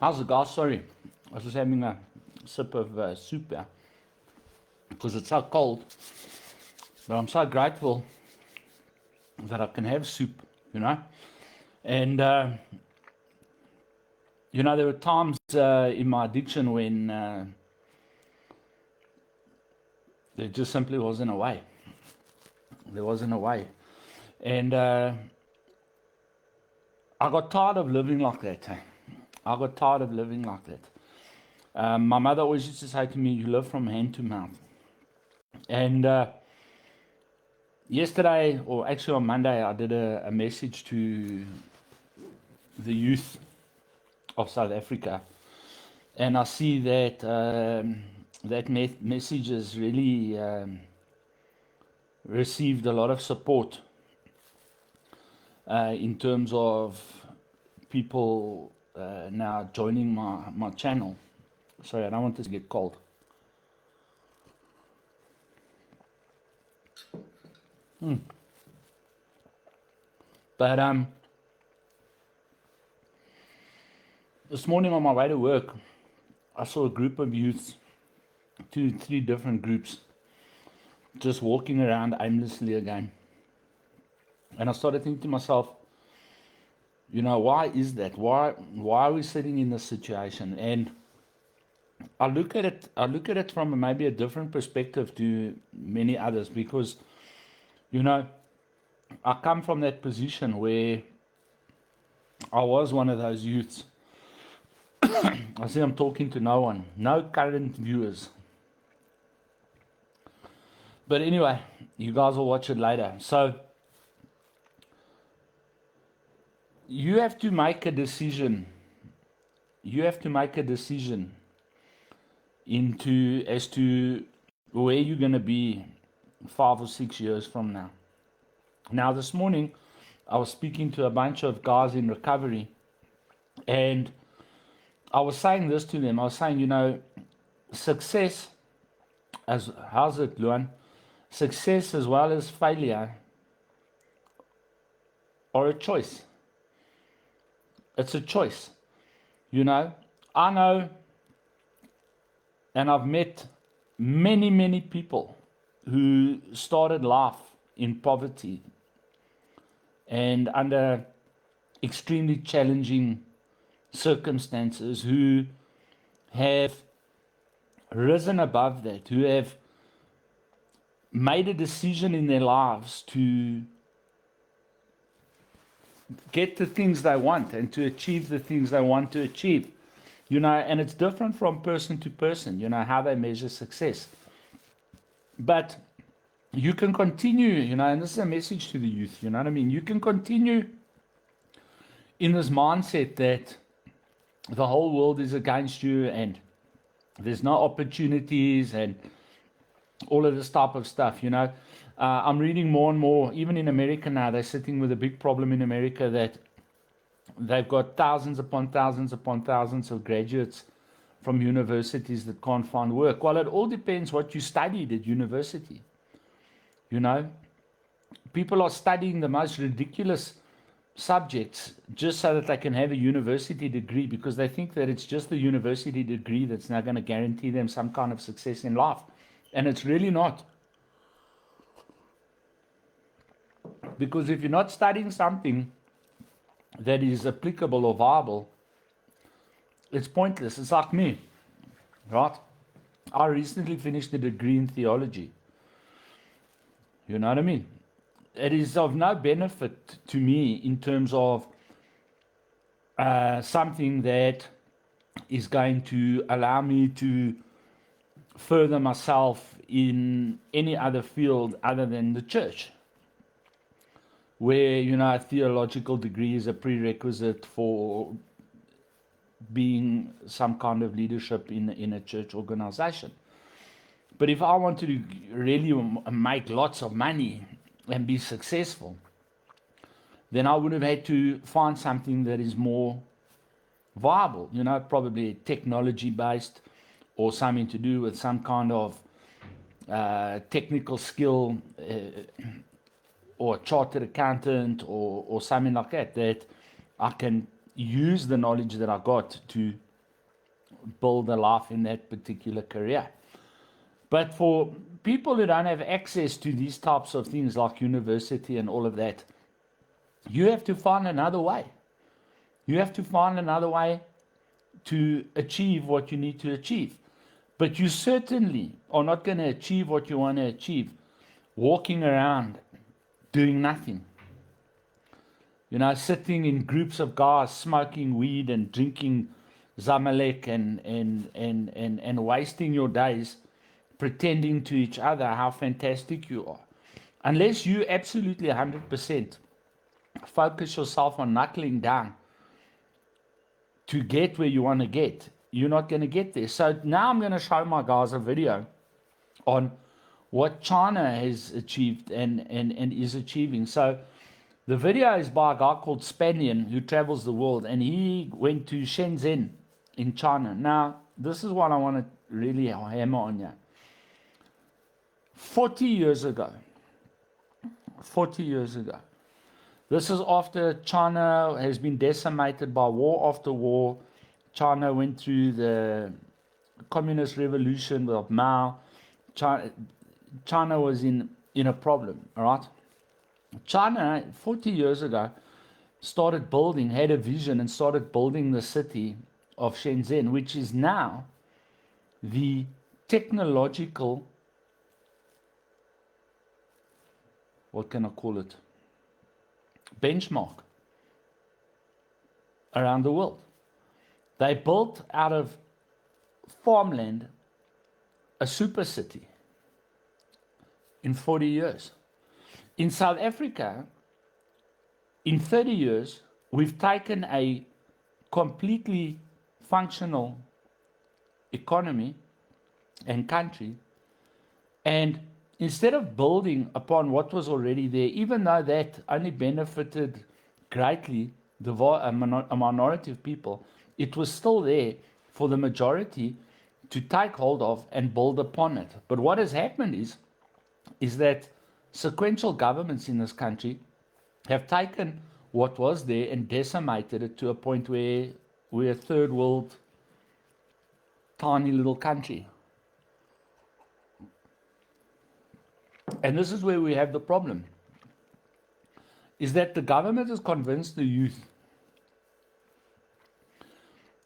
How's the guys? Sorry, I was just having a sip of soup here because it's so cold. But I'm so grateful that I can have soup, you know. And there were times in my addiction when there just simply wasn't a way. There wasn't a way, and I got tired of living like that. I got tired of living like that. My mother always used to say to me, "You live from hand to mouth." And yesterday, or actually on Monday, I did a message to the youth of South Africa, and I see that that message has really received a lot of support in terms of people now joining my channel. Sorry, I don't want this to get cold. But this morning on my way to work, I saw a group of youths, 3 different groups, just walking around aimlessly again. And I started thinking to myself, why is that? Why are we sitting in this situation? And I look at it from maybe a different perspective to many others because, I come from that position where I was one of those youths. I see I'm talking to no one, no current viewers. But anyway, you guys will watch it later. So you have to make a decision. You have to make a decision as to where you're going to be 5 or 6 years from now. Now, this morning, I was speaking to a bunch of guys in recovery, and I was saying this to them. I was saying, success, how's it, Luan? Success as well as failure are a choice. It's a choice. I know, and I've met many, many people who started life in poverty and under extremely challenging circumstances, who have risen above that, who have made a decision in their lives to get the things they want and to achieve the things they want to achieve. And it's different from person to person, how they measure success. But you can continue, and this is a message to the youth, you know what I mean? You can continue in this mindset that the whole world is against you and there's no opportunities and all of this type of stuff, I'm reading more and more, even in America now, they're sitting with a big problem in America that they've got thousands upon thousands upon thousands of graduates from universities that can't find work. Well, it all depends what you studied at university. People are studying the most ridiculous subjects just so that they can have a university degree because they think that it's just the university degree that's now going to guarantee them some kind of success in life. And it's really not. Because if you're not studying something that is applicable or viable, it's pointless. It's like me, right? I recently finished a degree in theology. You know what I mean? It is of no benefit to me in terms of something that is going to allow me to further myself in any other field other than the church, where a theological degree is a prerequisite for being some kind of leadership in a church organization. But if I wanted to really make lots of money and be successful, then I would have had to find something that is more viable, probably technology based or something to do with some kind of technical skill, or a chartered accountant or something like that I can use the knowledge that I got to build a life in that particular career. But for people who don't have access to these types of things like university and all of that, you have to find another way. You have to find another way to achieve what you need to achieve. But you certainly are not going to achieve what you want to achieve walking around doing nothing. You know, sitting in groups of guys smoking weed and drinking Zamalek and wasting your days pretending to each other how fantastic you are. Unless you absolutely 100% focus yourself on knuckling down to get where you want to get, you're not going to get there. So now I'm going to show my guys a video on what China has achieved and is achieving. So the video is by a guy called Spanian who travels the world, and he went to Shenzhen in China. Now, this is what I want to really hammer on you. 40 years ago, this is after China has been decimated by war after war. China went through the communist revolution with Mao. China was in a problem, all right? China, 40 years ago, had a vision and started building the city of Shenzhen, which is now the technological, what can I call it, benchmark around the world. They built out of farmland a super city in 40 years. In South Africa, in 30 years, we've taken a completely functional economy and country, and instead of building upon what was already there, even though that only benefited greatly a minority of people, it was still there for the majority to take hold of and build upon it. But what has happened is that sequential governments in this country have taken what was there and decimated it to a point where we're a third world, tiny little country. And this is where we have the problem, is that the government has convinced the youth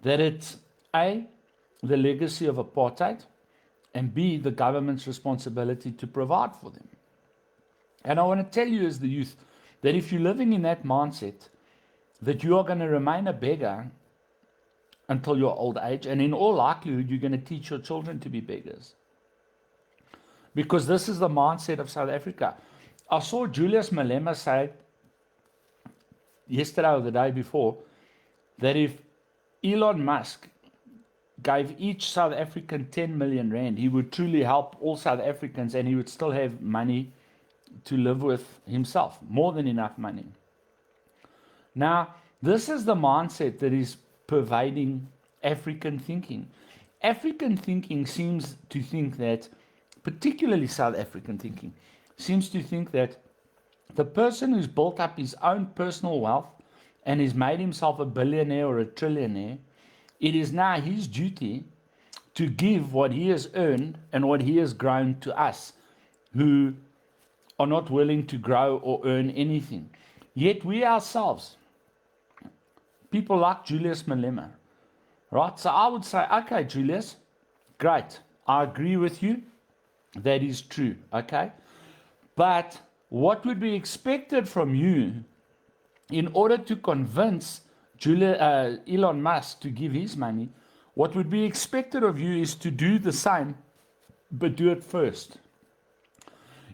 that it's A, the legacy of apartheid, and B, the government's responsibility to provide for them. And I want to tell you as the youth that if you're living in that mindset, that you are going to remain a beggar until your old age, and in all likelihood, you're going to teach your children to be beggars. Because this is the mindset of South Africa. I saw Julius Malema say yesterday or the day before that if Elon Musk gave each South African 10 million rand, he would truly help all South Africans and he would still have money to live with himself, more than enough money. Now, this is the mindset that is pervading African thinking. African thinking seems to think that, particularly South African thinking, seems to think that the person who's built up his own personal wealth and has made himself a billionaire or a trillionaire, it is now his duty to give what he has earned and what he has grown to us, who are not willing to grow or earn anything. Yet we ourselves, people like Julius Malema, right? So I would say, okay, Julius, great. I agree with you. That is true, okay? But what would be expected from you in order to convince Elon Musk to give his money, what would be expected of you is to do the same, but do it first.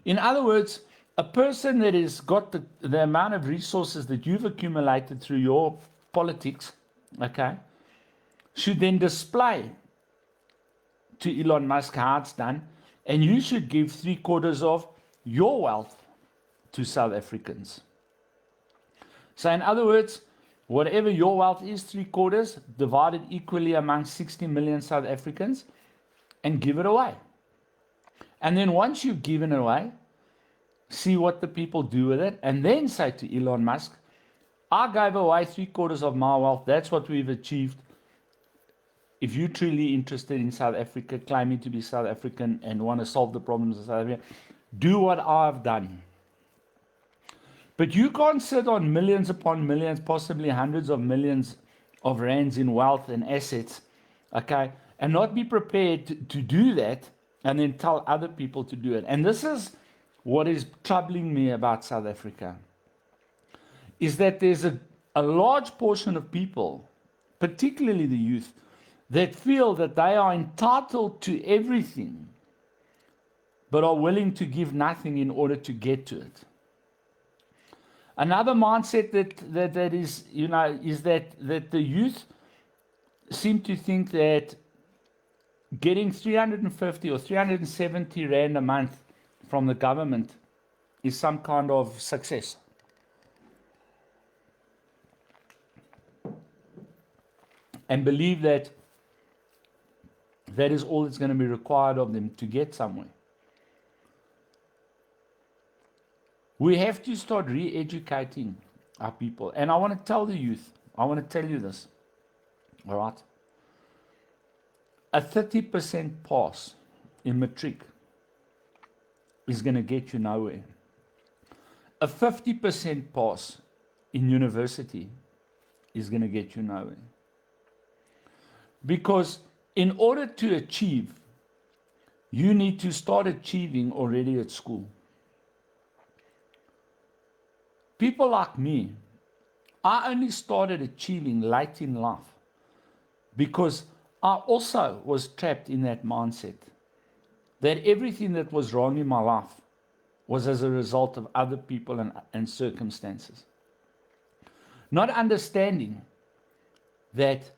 In other words, a person that has got the amount of resources that you've accumulated through your politics, okay, should then display to Elon Musk how it's done, and you should give 3/4 of your wealth to South Africans. So in other words, whatever your wealth is, 3/4, divided equally among 60 million South Africans, and give it away. And then once you've given it away, see what the people do with it, and then say to Elon Musk, I gave away 3/4 of my wealth. That's what we've achieved. If you're truly interested in South Africa, claiming to be South African and want to solve the problems of South Africa, do what I've done. But you can't sit on millions upon millions, possibly hundreds of millions of rands in wealth and assets, okay, and not be prepared to do that and then tell other people to do it. And this is what is troubling me about South Africa, is that there's a large portion of people, particularly the youth, that feel that they are entitled to everything, but are willing to give nothing in order to get to it. Another mindset that is, is that the youth seem to think that getting 350 or 370 rand a month from the government is some kind of success. And believe that that is all that's going to be required of them to get somewhere. We have to start re-educating our people. And I want to tell the youth, I want to tell you this, all right? A 30% pass in matric is going to get you nowhere. A 50% pass in university is going to get you nowhere. Because in order to achieve, you need to start achieving already at school. People like me, I only started achieving late in life because I also was trapped in that mindset that everything that was wrong in my life was as a result of other people and circumstances. Not understanding that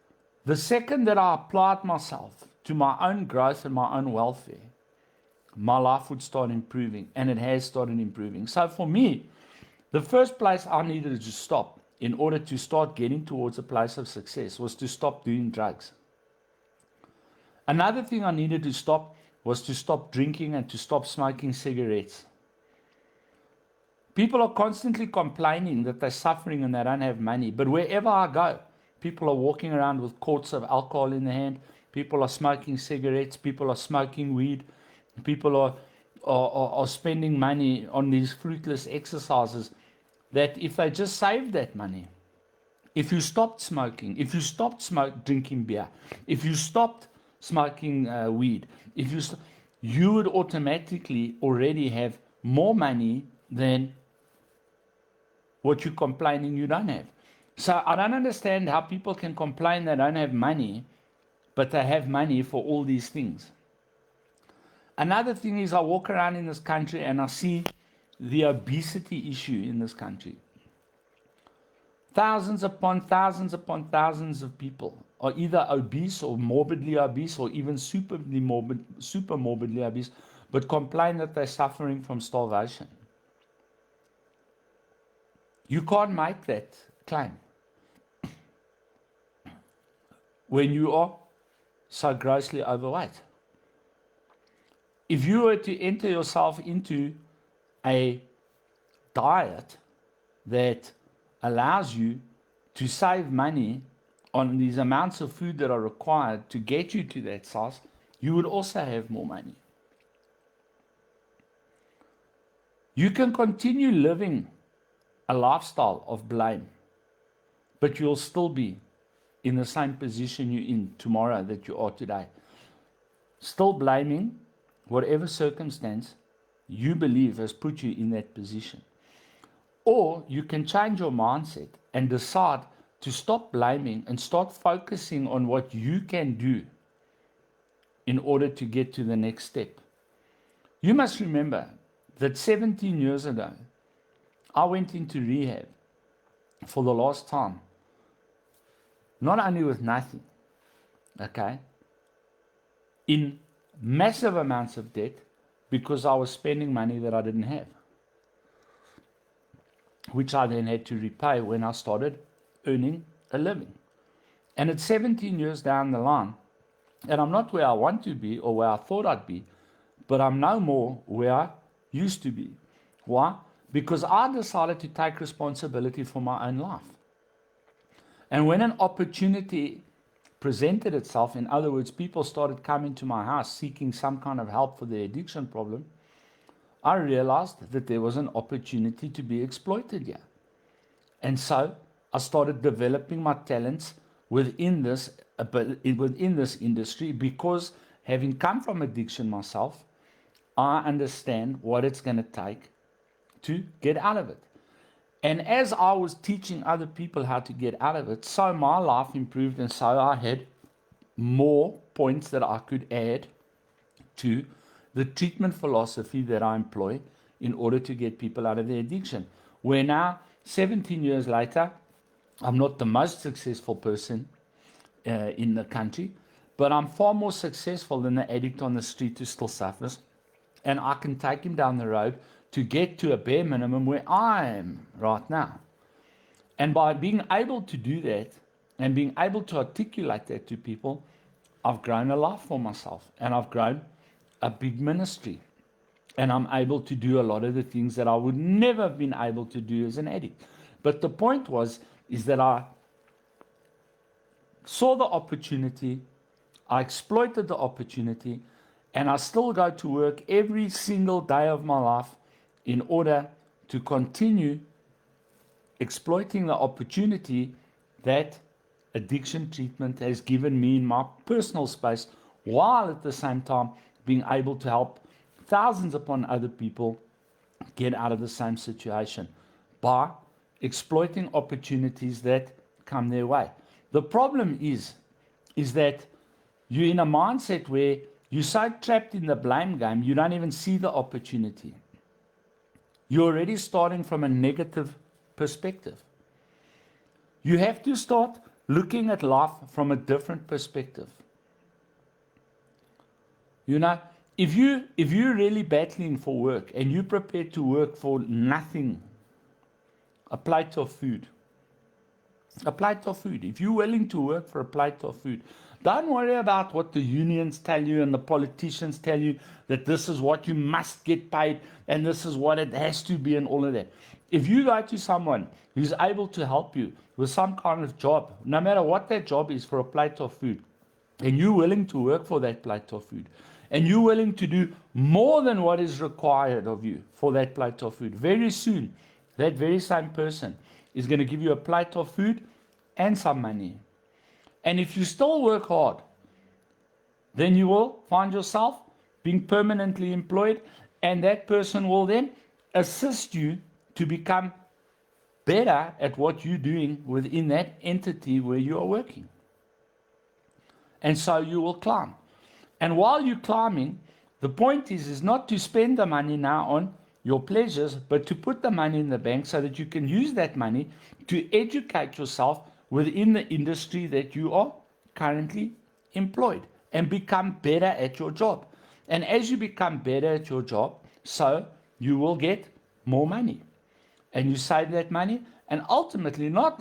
the second that I applied myself to my own growth and my own welfare, my life would start improving, and it has started improving. So for me, the first place I needed to stop in order to start getting towards a place of success was to stop doing drugs. Another thing I needed to stop was to stop drinking and to stop smoking cigarettes. People are constantly complaining that they're suffering and they don't have money, but wherever I go, people are walking around with quarts of alcohol in their hand, people are smoking cigarettes, people are smoking weed, people are spending money on these fruitless exercises that if they just saved that money, if you stopped smoking, if you stopped drinking beer, if you stopped smoking weed, you would automatically already have more money than what you're complaining you don't have. So I don't understand how people can complain they don't have money, but they have money for all these things. Another thing is I walk around in this country and I see the obesity issue in this country. Thousands upon thousands upon thousands of people are either obese or morbidly obese or even super morbidly obese, but complain that they're suffering from starvation. You can't make that claim when you are so grossly overweight. If you were to enter yourself into a diet that allows you to save money on these amounts of food that are required to get you to that size, you would also have more money. You can continue living a lifestyle of blame, but you'll still be in the same position you're in tomorrow that you are today. Still blaming whatever circumstance you believe has put you in that position. Or you can change your mindset and decide to stop blaming and start focusing on what you can do in order to get to the next step. You must remember that 17 years ago, I went into rehab for the last time, not only with nothing, okay, in massive amounts of debt because I was spending money that I didn't have, which I then had to repay when I started earning a living. And it's 17 years down the line, and I'm not where I want to be or where I thought I'd be, but I'm no more where I used to be. Why? Because I decided to take responsibility for my own life. And when an opportunity presented itself, in other words, people started coming to my house seeking some kind of help for their addiction problem, I realized that there was an opportunity to be exploited here. And so I started developing my talents within this industry, because having come from addiction myself, I understand what it's going to take to get out of it. And as I was teaching other people how to get out of it, so my life improved, and so I had more points that I could add to the treatment philosophy that I employ in order to get people out of their addiction. Where now, 17 years later, I'm not the most successful person in the country, but I'm far more successful than the addict on the street who still suffers. And I can take him down the road to get to a bare minimum where I am right now. And by being able to do that and being able to articulate that to people, I've grown a life for myself, and I've grown a big ministry. And I'm able to do a lot of the things that I would never have been able to do as an addict. But the point is that I saw the opportunity, I exploited the opportunity, and I still go to work every single day of my life in order to continue exploiting the opportunity that addiction treatment has given me in my personal space, while at the same time being able to help thousands upon other people get out of the same situation by exploiting opportunities that come their way. The problem is that you're in a mindset where you're so trapped in the blame game, you don't even see the opportunity. You're already starting from a negative perspective. You have to start looking at life from a different perspective. You know, if you're really battling for work and you're prepared to work for nothing, a plate of food, if you're willing to work for a plate of food, don't worry about what the unions tell you and the politicians tell you, that this is what you must get paid and this is what it has to be and all of that. If you go to someone who's able to help you with some kind of job, no matter what that job is, for a plate of food, and you're willing to work for that plate of food, and you're willing to do more than what is required of you for that plate of food, very soon, that very same person is going to give you a plate of food and some money. And if you still work hard, then you will find yourself being permanently employed, and that person will then assist you to become better at what you're doing within that entity where you are working. And so you will climb. And while you're climbing, the point is not to spend the money now on your pleasures, but to put the money in the bank so that you can use that money to educate yourself within the industry that you are currently employed, and become better at your job. And as you become better at your job, so you will get more money. And you save that money, and ultimately, not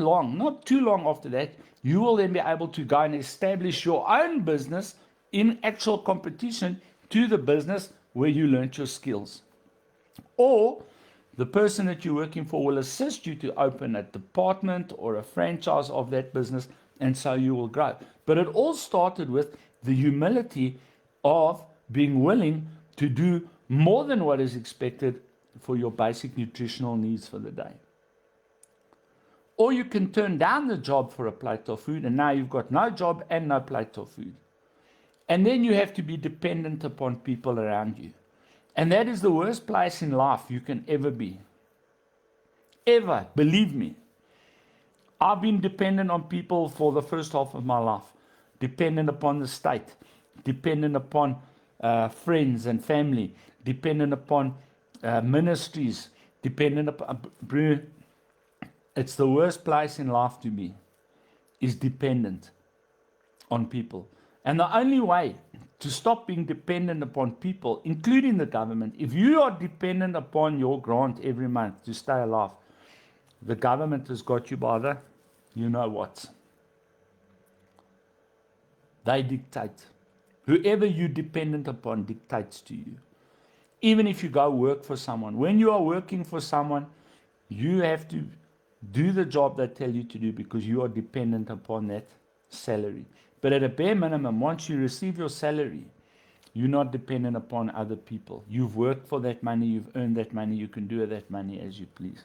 too long after that, you will then be able to go and establish your own business in actual competition to the business where you learned your skills. Or the person that you're working for will assist you to open a department or a franchise of that business, and so you will grow. But it all started with the humility of being willing to do more than what is expected for your basic nutritional needs for the day. Or you can turn down the job for a plate of food, and now you've got no job and no plate of food. And then you have to be dependent upon people around you. And that is the worst place in life you can ever be. Ever, believe me. I've been dependent on people for the first half of my life. Dependent upon the state. Dependent upon friends and family. Dependent upon ministries. Dependent upon... It's the worst place in life to be. Is dependent on people. And the only way to stop being dependent upon people, including the government, if you are dependent upon your grant every month to stay alive, the government has got you by the you know what. They dictate. Whoever you're dependent upon dictates to you. Even if you go work for someone. When you are working for someone, you have to Do the job they tell you to do because you are dependent upon that salary. But at a bare minimum, once you receive your salary, you're not dependent upon other people. You've worked for that money, you've earned that money, you can do with that money as you please.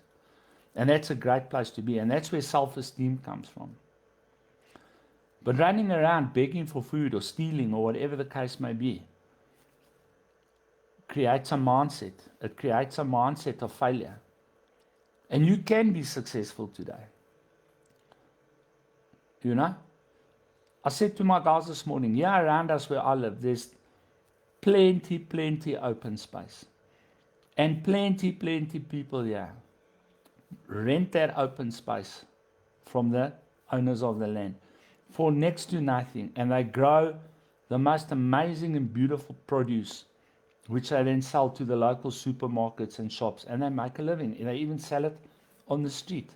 And that's a great place to be. And that's where self-esteem comes from. But running around begging for food or stealing or whatever the case may be creates a mindset. It creates a mindset of failure. And you can be successful today. You know? I said to my guys this morning, yeah, around us where I live, there's plenty open space. And plenty people here rent that open space from the owners of the land for next to nothing. And they grow the most amazing and beautiful produce, which they then sell to the local supermarkets and shops. And they make a living. They even sell it on the street,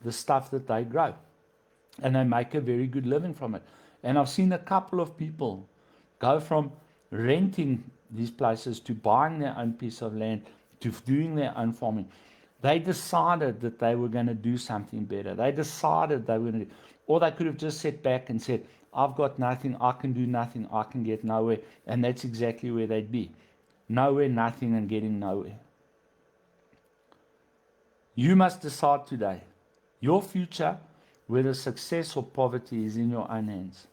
the stuff that they grow. And they make a very good living from it. And I've seen a couple of people go from renting these places to buying their own piece of land, to doing their own farming. They decided that they were going to do something better. They decided they were going to, or they could have just sat back and said, I've got nothing, I can do nothing, I can get nowhere. And that's exactly where they'd be. Nowhere, nothing, and getting nowhere. You must decide today. Your future, whether success or poverty, is in your own hands.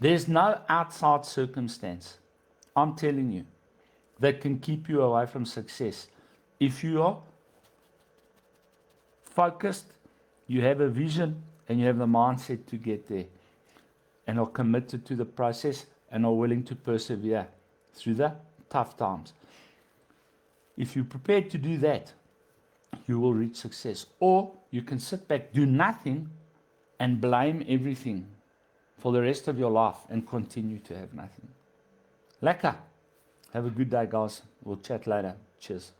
There's no outside circumstance, I'm telling you, that can keep you away from success. If you are focused, you have a vision, and you have the mindset to get there, and are committed to the process, and are willing to persevere through the tough times. If you're prepared to do that, you will reach success. Or you can sit back, do nothing, and blame everything for the rest of your life and continue to have nothing. Lekker. Have a good day, guys. We'll chat later. Cheers.